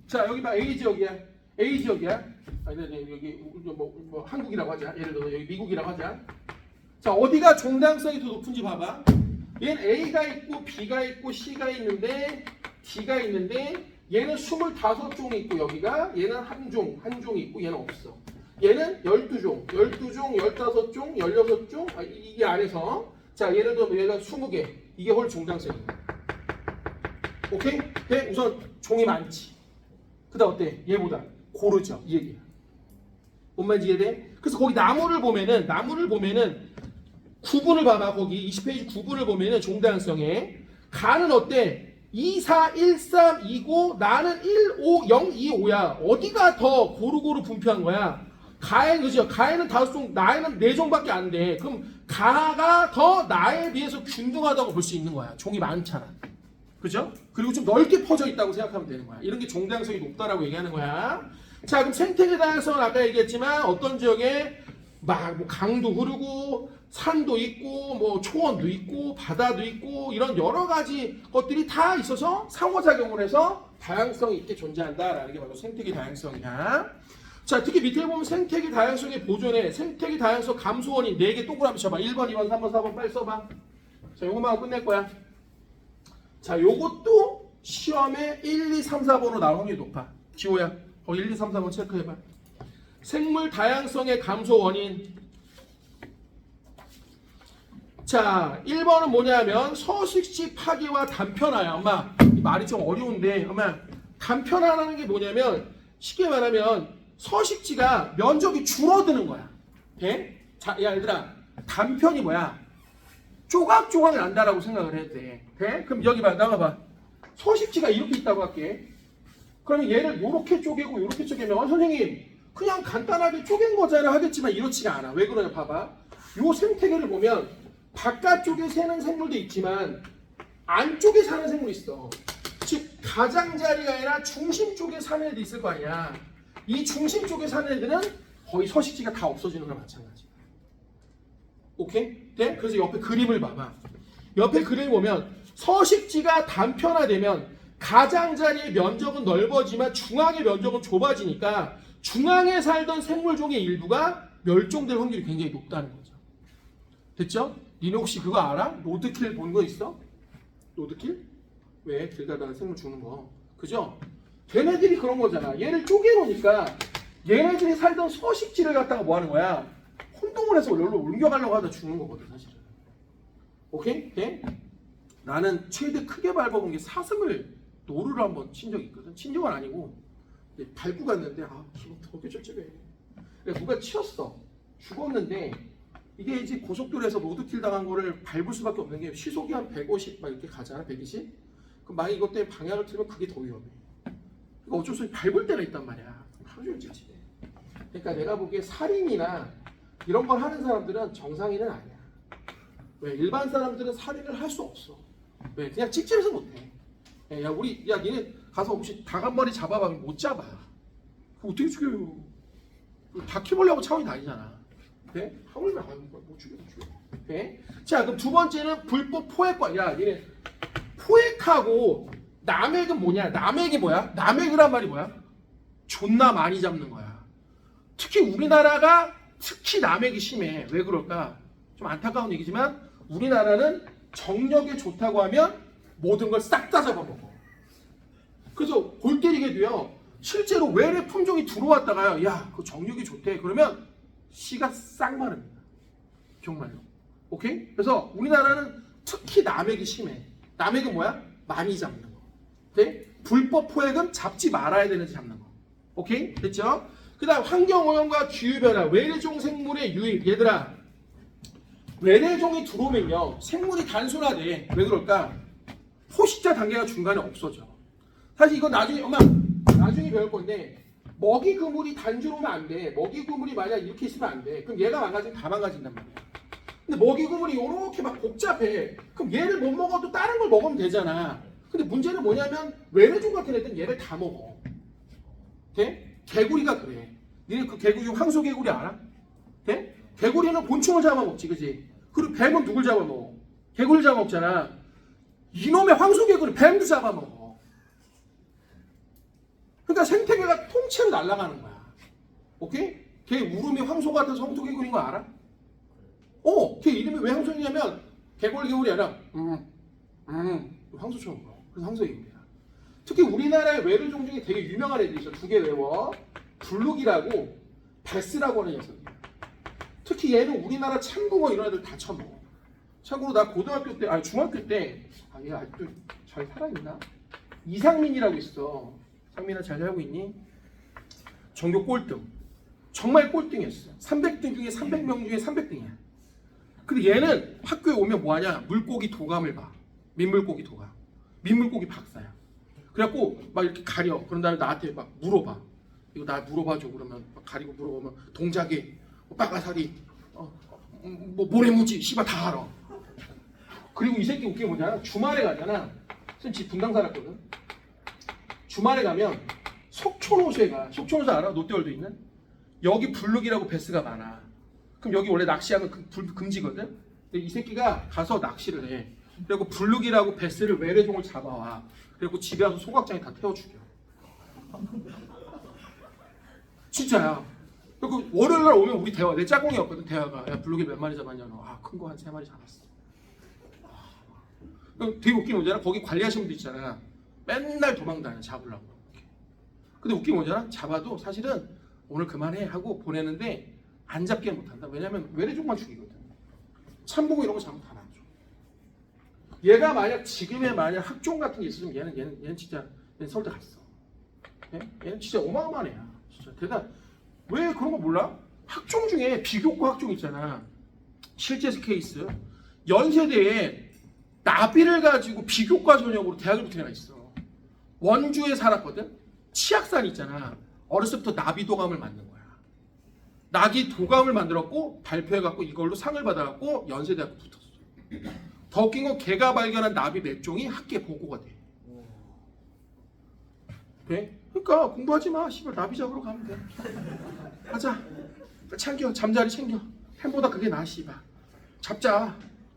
자, 여기 봐. A지역이야. A지역이야. 아니, 여기 뭐 한국이라고 하자. 예를 들어 여기 미국이라고 하자. 자, 어디가 종다양성이 더 높은지 봐봐. 얘는 A가 있고 B가 있고 C가 있는데 D가 있는데 얘는 25종이 있고 여기가 얘는 한 종 있고 얘는 없어. 얘는 12종, 15종, 16종 이게 안에서 자, 예를 들어 얘가 20개 이게 홀 종다양성이야. 오케이? 네? 우선 종이 많지. 그 다음 어때? 얘보다 고르죠. 이 얘기야. 뭔 말인지 이해돼? 그래서 거기 나무를 보면은 구분을 봐봐. 거기 20페이지 구분을 보면은 종다양성에 가는 어때? 2, 4, 1, 3, 2고 나는 1, 5, 0, 2, 5야. 어디가 더 고루고루 분포한 거야? 가에 그죠? 가에는 5종, 나에는 4종밖에 안 돼. 그럼 가가 더 나에 비해서 균등하다고 볼 수 있는 거야. 종이 많잖아. 그죠? 그리고 좀 넓게 퍼져 있다고 생각하면 되는 거야. 이런 게 종다양성이 높다라고 얘기하는 거야. 자, 그럼 생태계 다양성은 아까 얘기했지만 어떤 지역에 막 뭐 강도 흐르고 산도 있고 뭐 초원도 있고 바다도 있고 이런 여러 가지 것들이 다 있어서 상호작용을 해서 다양성이 있게 존재한다라는 게 바로 생태계 다양성이야. 자, 특히 밑에 보면 생태계 다양성의 보존에 생태계 다양성 감소 원인 4개 동그라미 쳐봐. 1번, 2번, 3번, 4번 빨리 써봐. 자, 요것만 하고 끝낼 거야. 자, 요것도 시험에 1, 2, 3, 4번으로 나올 확률이 높아. 지호야, 거기 1, 2, 3, 4번 체크해봐. 생물 다양성의 감소 원인. 자, 1번은 뭐냐면 서식지 파괴와 단편화야. 엄마, 이 말이 좀 어려운데 엄마, 단편화라는 게 뭐냐면 쉽게 말하면 서식지가 면적이 줄어드는 거야. 돼? 자, 야 얘들아, 단편이 뭐야? 조각조각 난다라고 생각을 해도 돼. 돼? 그럼 여기 봐, 나가봐. 서식지가 이렇게 있다고 할게. 그러면 얘를 요렇게 쪼개고 요렇게 쪼개면 선생님 그냥 간단하게 쪼갠 거잖아 하겠지만 이렇지가 않아. 왜 그러냐 봐봐. 요 생태계를 보면 바깥쪽에 사는 생물도 있지만 안쪽에 사는 생물이 있어. 즉 가장자리가 아니라 중심 쪽에 사는 애도 있을 거 아니야. 이 중심 쪽에 사는 애들은 거의 서식지가 다 없어지는 거랑 마찬가지야. 오케이? 네? 그래서 옆에 그림을 봐봐. 옆에 그림을 보면 서식지가 단편화되면 가장자리의 면적은 넓어지만 중앙의 면적은 좁아지니까 중앙에 살던 생물종의 일부가 멸종될 확률이 굉장히 높다는 거죠. 됐죠? 니네 혹시 그거 알아? 로드킬 본 거 있어? 로드킬? 왜? 길 가다가 생물 죽는 거. 그죠? 걔네들이 그런 거잖아. 얘를 쪼개놓으니까 얘네들이 살던 서식지를 갖다가 뭐 하는 거야? 혼동을 해서 여기로 옮겨가려고 하다 죽는 거거든, 사실은. 오케이? 네? 나는 최대 크게 밟아본 게 사슴을 노루를 한번 친 적이 있거든. 친 적은 아니고 밟고 갔는데 기분 되게 쩔쩔해. 누가 치었어. 죽었는데 이게 이제 고속도로에서 로드킬 당한 거를 밟을 수밖에 없는 게 시속이 한 150 막 이렇게 가잖아, 120. 그럼 만약 이것 때문에 방향을 틀면 그게 더 위험해. 그러니까 어쩔 수 없이 밟을 때가 있단 말이야. 하루 종일 찌지. 그러니까 내가 보기에 살인이나 이런 걸 하는 사람들은 정상인은 아니야. 왜? 일반 사람들은 살인을 할 수 없어. 왜? 그냥 찍찍해서 못해. 야, 니네 가서 혹시 닭 한 마리 잡아봐. 못 잡아. 그거 어떻게 죽여요? 바퀴벌레하고 차원이 다르잖아. 네? 하물며 못 죽여. 네? 자, 그럼 두 번째는 불법 포획과. 야, 니네 포획하고 남획은 뭐냐? 남획이 뭐야? 남획이란 말이 뭐야? 존나 많이 잡는 거야. 특히 우리나라가 특히 남획이 심해. 왜 그럴까? 좀 안타까운 얘기지만 우리나라는 정력에 좋다고 하면 모든 걸 싹 다 잡아먹어. 그래서 골 때리게도요. 실제로 외래 품종이 들어왔다가요. 야, 그 정력이 좋대. 그러면 씨가 싹 마릅니다. 정말로. 오케이? 그래서 우리나라는 특히 남획이 심해. 남획은 뭐야? 많이 잡는 거. 오케이? 불법 포획은 잡지 말아야 되는지 잡는 거. 오케이? 됐죠? 그 다음 환경오염과 기후변화, 외래종 생물의 유입. 얘들아, 외래종이 들어오면요. 생물이 단순화돼. 왜 그럴까? 포식자 단계가 중간에 없어져. 사실 이건 나중에 배울 건데 먹이 그물이 단주로 오면 안 돼. 먹이 그물이 만약 이렇게 있으면 안 돼. 그럼 얘가 망가지면 다 망가진단 말이야. 근데 먹이 그물이 이렇게 막 복잡해. 그럼 얘를 못 먹어도 다른 걸 먹으면 되잖아. 근데 문제는 뭐냐면 외래종 같은 애들은 얘를 다 먹어. 돼? 개구리가 그래. 니네 그 개구리 황소개구리 알아? 돼? 개구리는 곤충을 잡아먹지, 그지? 그리고 뱀은 누굴 잡아먹어? 개구리를 잡아먹잖아. 이놈의 황소개구리 뱀도 잡아먹어. 그러니까 생태계가 통째로 날아가는 거야. 오케이? 걔 울음이 황소 같은 성토개구리인 거 알아? 걔 이름이 왜 황소냐면 개골개구리 아니라 황소처럼 보여. 그래서 황소개구리야. 특히 우리나라의 외래종 중에 되게 유명한 애들이 있어. 두 개 외워. 블룩이라고 베스라고 하는 녀석이야. 특히 얘는 우리나라 참붕어 이런 애들 다 처먹어. 참고로 나 고등학교 때, 중학교 때, 얘 아직도 잘 살아있나? 이상민이라고 있어. 상민아 잘 살고 있니? 전교 꼴등. 정말 꼴등이었어. 300등 중에 300명 중에 300등이야. 근데 얘는 학교에 오면 뭐하냐? 물고기 도감을 봐. 민물고기 도감. 민물고기 박사야. 그래갖고 막 이렇게 가려. 그런 다음에 나한테 막 물어봐. 이거 나 물어봐줘. 그러면 막 가리고 물어보면 동작이, 빠가사리, 뭐 모래무지, 씨발 다 알아. 그리고 이 새끼 웃긴 게 뭐냐? 주말에 가잖아. 선생님 집 분당 살았거든. 주말에 가면 속초노수에 가. 속초노수 알아? 롯데월드 있는? 여기 블룩이라고 베스가 많아. 그럼 여기 원래 낚시하면 금지거든? 근데 이 새끼가 가서 낚시를 해. 그리고 블룩이라고 베스를 외래종을 잡아와. 그리고 집에 와서 소각장에 다 태워 죽여. 진짜야. 그리고 월요일날 오면 우리 대화, 내 짝꿍이었거든. 대화가. 야, 블룩이 몇 마리 잡았냐? 큰 거 한 3마리 잡았어. 되게 웃긴 거잖아. 거기 관리하시는 분도 있잖아. 맨날 도망다녀 잡으려고. 근데 웃긴 거잖아. 잡아도 사실은 오늘 그만해 하고 보내는데 안 잡게 못한다. 왜냐면 외래종만 죽이거든. 참붕어 이런 거 잡으면 다 놔줘. 얘가 만약 만약 학종 같은 게 있으면 얘는 진짜 서울대 갔어. 얘는 진짜 어마어마한 애야. 진짜 대단. 왜 그런 거 몰라? 학종 중에 비교과 학종 있잖아. 실제 케이스. 연세대에 나비를 가지고 비교과 전형으로 대학을 붙은 애가 있어. 원주에 살았거든. 치악산 있잖아. 어렸을 때부터 나비 도감을 만든 거야. 나비 도감을 만들었고 발표해갖고 이걸로 상을 받아갖고 연세대학교 붙었어. 더 웃긴 건 걔가 발견한 나비 몇 종이 학계 보고가 돼. 돼? 그러니까 공부하지 마. 씨발 나비 잡으러 가면 돼. 가자. 챙겨. 잠자리 챙겨. 햄보다 그게 나아 씨발. 잡자.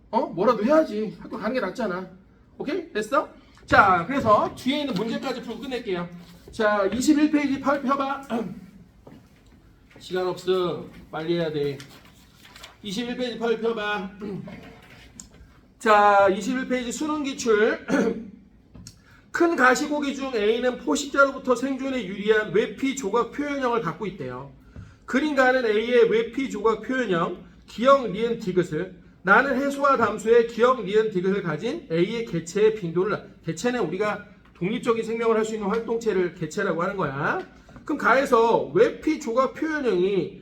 뭐라도 해야지. 학교 가는 게 낫잖아. 오케이? 됐어? 자, 그래서 뒤에 있는 문제까지 풀고 끝낼게요. 자, 21페이지 펴봐. 시간 없어. 빨리 해야 돼. 21페이지 펴봐. 자, 21페이지 수능 기출. 큰 가시고기 중 A는 포식자로부터 생존에 유리한 외피 조각 표현형을 갖고 있대요. 그림가는 A의 외피 조각 표현형, 기역, 리은, 디귿을, 나는 해수와 담수의 기역, 리은, 디귿을 가진 A의 개체의 빈도를, 개체는 우리가 독립적인 생명을 할 수 있는 활동체를 개체라고 하는 거야. 그럼 가에서 외피 조각 표현형이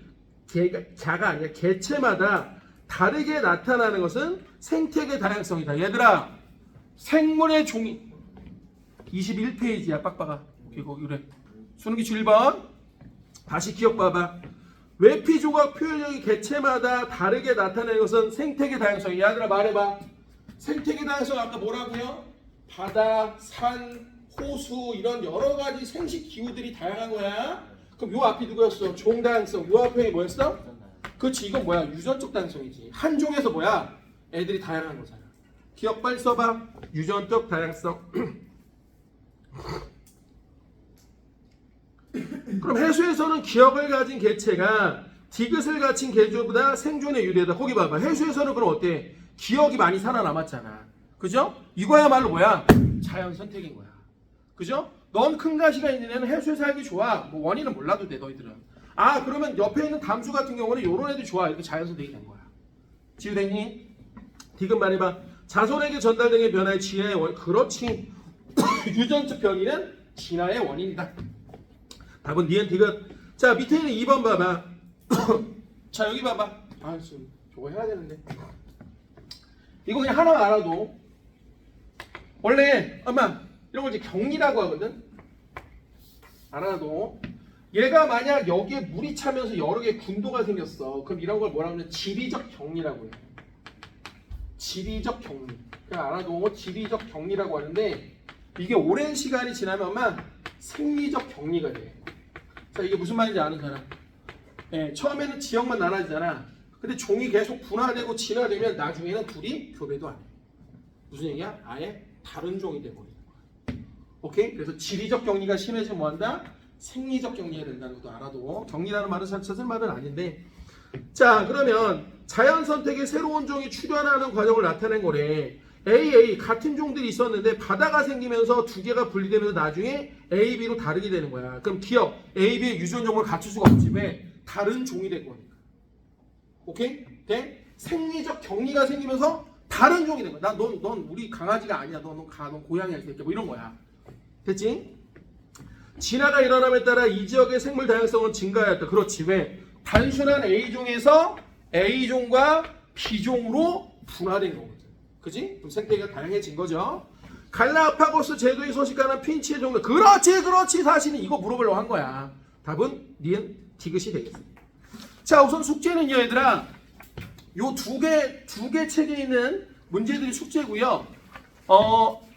자가 아니라 개체마다 다르게 나타나는 것은 생태계 다양성이다. 얘들아, 생물의 종이 21페이지야. 빡빡아. 이거 그래. 수능기 주 1번. 다시 기억 봐봐. 외피 조각 표현력이 개체마다 다르게 나타내는 것은 생태계 다양성이야. 얘들아 말해봐. 생태계 다양성 아까 뭐라고요? 바다, 산, 호수 이런 여러 가지 생식 기후들이 다양한 거야. 그럼 요 앞이 누구였어? 종 다양성. 요 앞에 뭐였어? 그렇지. 이건 뭐야? 유전적 다양성이지. 한 종에서 뭐야? 애들이 다양한 거잖아. 기억 빨리 써봐. 유전적 다양성. 그럼 해수에서는 기억을 가진 개체가 디귿을 갖춘 개조보다 생존에 유리하다. 거기 봐봐. 해수에서는 그럼 어때? 기억이 많이 살아남았잖아. 그죠? 이거야말로 뭐야? 자연 선택인 거야. 그죠? 넌 큰 가시가 있는 애는 해수에 살기 좋아. 뭐 원인은 몰라도 돼 너희들은. 아 그러면 옆에 있는 담수 같은 경우는 요런 애들 좋아. 이렇게 자연 선택이 된 거야. 지우댕이 디귿 말해봐. 자손에게 전달된 변화의 진화의 원인. 그렇지. 유전적 변이는 진화의 원인이다. 답은 니은 디귿. 자 밑에 있는 2번 봐봐. 자 여기 봐봐. 아 지금 저거 해야 되는데. 이거 그냥 하나 알아도 원래 엄마 이런 걸 이제 경리라고 하거든. 알아도 얘가 만약 여기에 물이 차면서 여러 개의 군도가 생겼어. 그럼 이런 걸 뭐라고 하면 지리적 경리라고 해. 지리적 경리. 그냥 알아도 지리적 경리라고 하는데 이게 오랜 시간이 지나면 엄마 생리적 경리가 돼. 자 이게 무슨 말인지 아는 사람? 예, 처음에는 지역만 나눠지잖아. 근데 종이 계속 분화되고 진화되면 나중에는 둘이 교배도 안 해. 무슨 얘기야? 아예 다른 종이 돼버리는 거야. 오케이? 그래서 지리적 격리가 심해지면 뭐한다? 생리적 격리가 된다는 것도 알아도 격리라는 말은 잘 찾을 말은 아닌데 자 그러면 자연 선택에 새로운 종이 출현하는 과정을 나타낸 거래. AA 같은 종들이 있었는데 바다가 생기면서 두 개가 분리되면서 나중에 A, B로 다르게 되는 거야. 그럼 기억 A, B의 유전 종을 갖출 수가 없지. 왜? 다른 종이 될 거니까. 오케이? 네? 생리적 격리가 생기면서 다른 종이 된 거야. 넌 우리 강아지가 아니야. 넌 고양이야. 이렇게 뭐 이런 거야. 됐지? 진화가 일어남에 따라 이 지역의 생물 다양성은 증가하였다. 그렇지. 왜? 단순한 A종에서 A종과 B종으로 분화된 거거든. 그지? 그럼 생태계가 다양해진 거죠. 갈라파고스 제도에 서식하는 핀치의 종류. 그렇지. 사실은 이거 물어보려고 한 거야. 답은 니은 디귿이 되겠습니다. 자, 우선 숙제는요, 얘들아. 요 두 개 책에 있는 문제들이 숙제고요.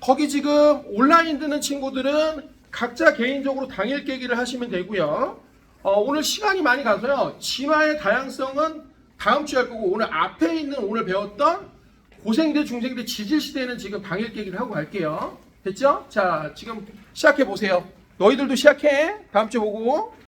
거기 지금 온라인 듣는 친구들은 각자 개인적으로 당일 깨기를 하시면 되고요. 오늘 시간이 많이 가서요. 진화의 다양성은 다음 주에 할 거고 오늘 앞에 있는 오늘 배웠던 고생대, 중생대, 지질시대는 지금 당일 깨기를 하고 갈게요. 됐죠? 자, 지금 시작해 보세요. 너희들도 시작해. 다음 주에 보고.